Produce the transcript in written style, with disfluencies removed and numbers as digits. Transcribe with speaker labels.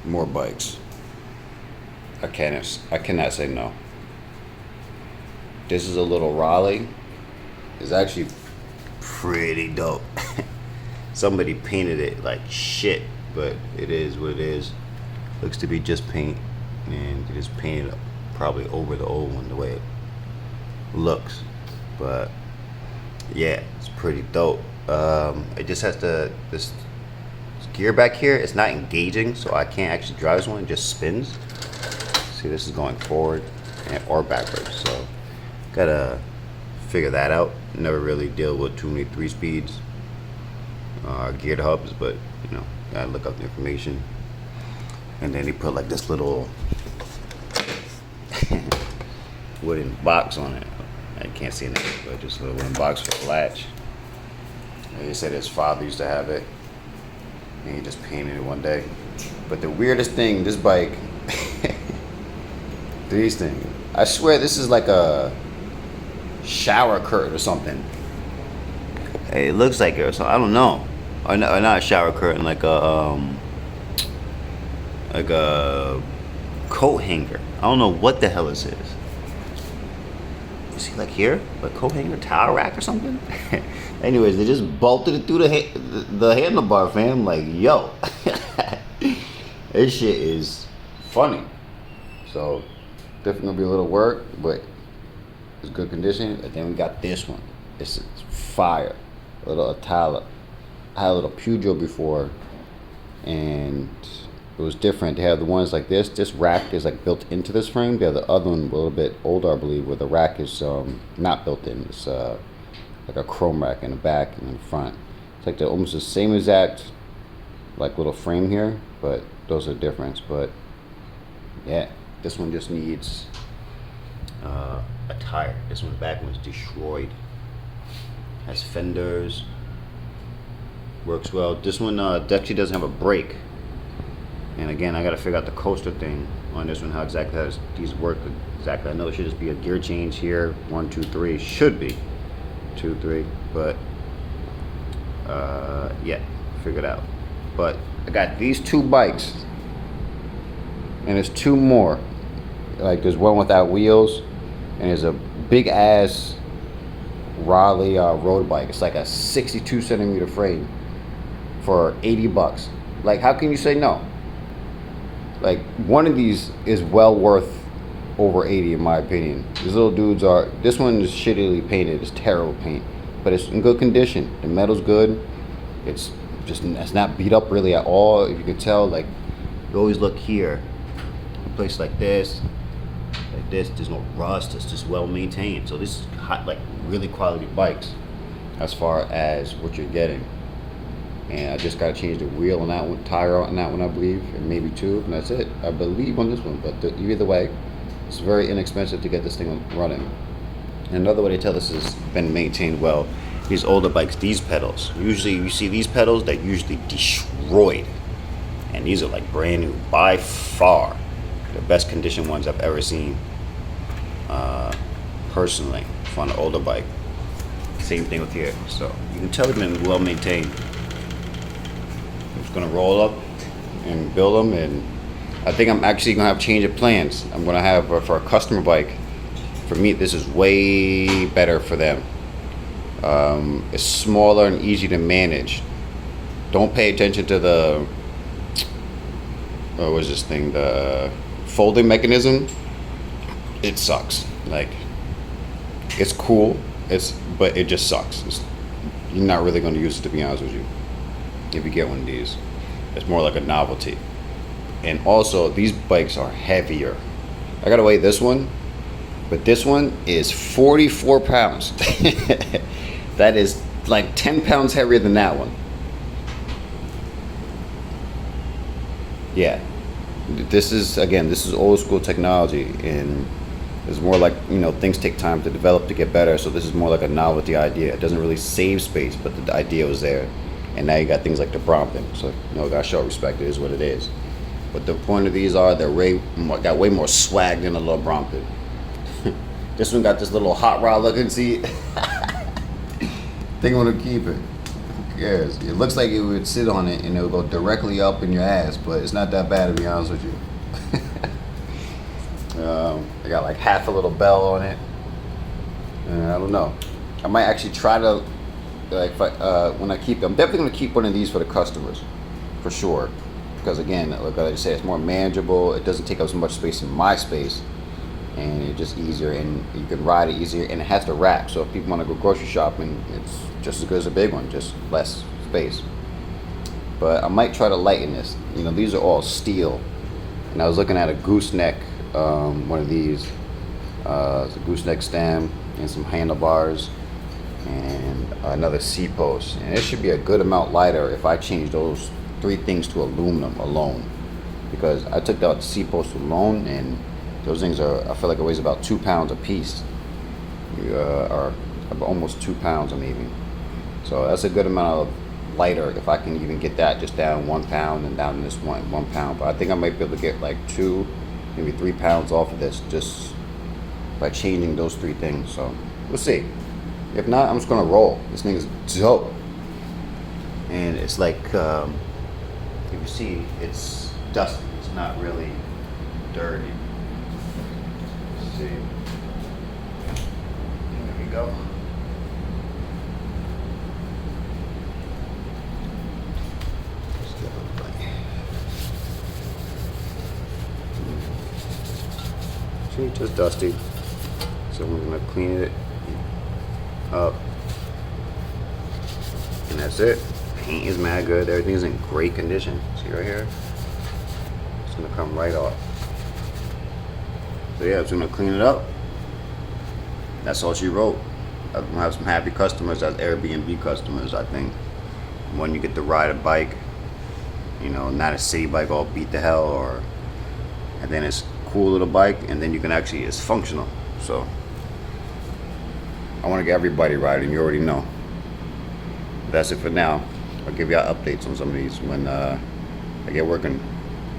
Speaker 1: More bikes. I cannot say no. This is a little Raleigh. It's actually pretty dope. Somebody painted it like shit, but it is what it is. Looks to be just paint, and they just painted probably over the old one the way it looks. But yeah, it's pretty dope. It just has this gear back here. It's not engaging, so I can't actually drive this one. It just spins. See, this is going forward or backwards, so gotta figure that out. Never really deal with too many 3-speeds geared hubs, but you know, gotta look up the information. And then he put like this little wooden box on it. I can't see anything, but just a little wooden box with a latch. And he said his father used to have it, and he just painted it one day. But the weirdest thing, this bike, these things, I swear this is like a shower curtain or something. It looks like it, so I don't know. Or not a shower curtain, like a coat hanger. I don't know what the hell this is. You see, like here, a coat hanger, towel rack or something. Anyways, they just bolted it through the handlebar, fam. Like, yo, this shit is funny. So definitely gonna be a little work, but it's good condition. And then we got this one. It's fire. A little Atala. I had a little Pujo before, and it was different. They have the ones like this. This rack is like built into this frame. They have the other one a little bit older, I believe, where the rack is not built in. It's like a chrome rack in the back and in the front. It's like they're almost the same exact like little frame here, but those are the difference. But yeah, this one just needs a tire. This one, the back one's destroyed. Has fenders. Works well. This one definitely doesn't have a brake. And again, I gotta figure out the coaster thing on this one, how exactly these work exactly. I know it should just be a gear change here. 1, 2, 3. Should be 2, 3. But yeah, figure it out. But I got these 2 bikes, and there's 2 more. Like there's one without wheels, and there's a big ass Raleigh road bike. It's like a 62 centimeter frame for $80. Like, how can you say no? Like, one of these is well worth over 80 in my opinion. These little dudes are, this one is shittily painted. It's terrible paint, but it's in good condition. The metal's good. It's not beat up really at all. If you can tell, like, you always look here, a place like this, there's no rust. It's just well maintained. So this is hot, like really quality bikes as far as what you're getting. And I just got to change the wheel on that one, tire on that one, I believe, and maybe 2, and that's it, I believe, on this one. But either way, it's very inexpensive to get this thing running. And another way to tell this has been maintained well, these older bikes, these pedals. Usually you see these pedals, they're usually destroyed. And these are like brand new, by far the best condition ones I've ever seen, personally, on an older bike. Same thing with here. So you can tell they've been well maintained. I'm just gonna roll up and build them, and I think I'm actually gonna have change of plans. I'm gonna have for a customer bike. For me, this is way better for them. It's smaller and easy to manage. Don't pay attention to the what was this thing? The folding mechanism. It sucks. Like, it's cool. But it just sucks. You're not really going to use it, to be honest with you, if you get one of these. It's more like a novelty. And also, these bikes are heavier. I gotta weigh this one, but this one is 44 pounds. That is like 10 pounds heavier than that one. Yeah, this is old school technology, and it's more like, you know, things take time to develop to get better. So this is more like a novelty idea. It doesn't really save space, but the idea was there. And now you got things like the Brompton. So, you know, gotta show respect. It is what it is. But the point of these are they're got way more swag than a little Brompton. This one got this little hot rod looking seat. Think I'm gonna keep it. Yes, it looks like it would sit on it and it would go directly up in your ass, but it's not that bad to be honest with you. I got like half a little bell on it. I don't know. I might actually try to, like, if when I keep, I'm definitely gonna keep one of these for the customers, for sure. Because again, like I say, it's more manageable. It doesn't take up so much space in my space, and it's just easier, and you can ride it easier, and it has the rack. So if people want to go grocery shopping, it's just as good as a big one, just less space. But I might try to lighten this. You know, these are all steel, and I was looking at a gooseneck, one of these. It's a gooseneck stem and some handlebars and another C-post, and it should be a good amount lighter if I change those 3 things to aluminum alone, because I took out the C-post alone, and those things are, I feel like it weighs about 2 pounds a piece, or almost 2 pounds maybe. So that's a good amount of lighter if I can even get that just down 1 pound and down to this 1 pound. But I think I might be able to get like 2, maybe 3 pounds off of this just by changing those 3 things. So we'll see. If not, I'm just gonna roll. This thing is dope, and it's like, if you see, it's dusty. It's not really dirty. Let's see. There we go. See, just dusty. So we're gonna clean it up, and that's it. Paint is mad good. Everything's in great condition. See right here? It's gonna come right off. So yeah, I'm just gonna clean it up. That's all she wrote. I'm gonna have some happy customers as Airbnb customers, I think. When you get to ride a bike, you know, not a city bike all beat to hell, and then it's a cool little bike, and then you can actually, it's functional. So I want to get everybody riding, you already know. That's it for now. I'll give y'all updates on some of these when I get working.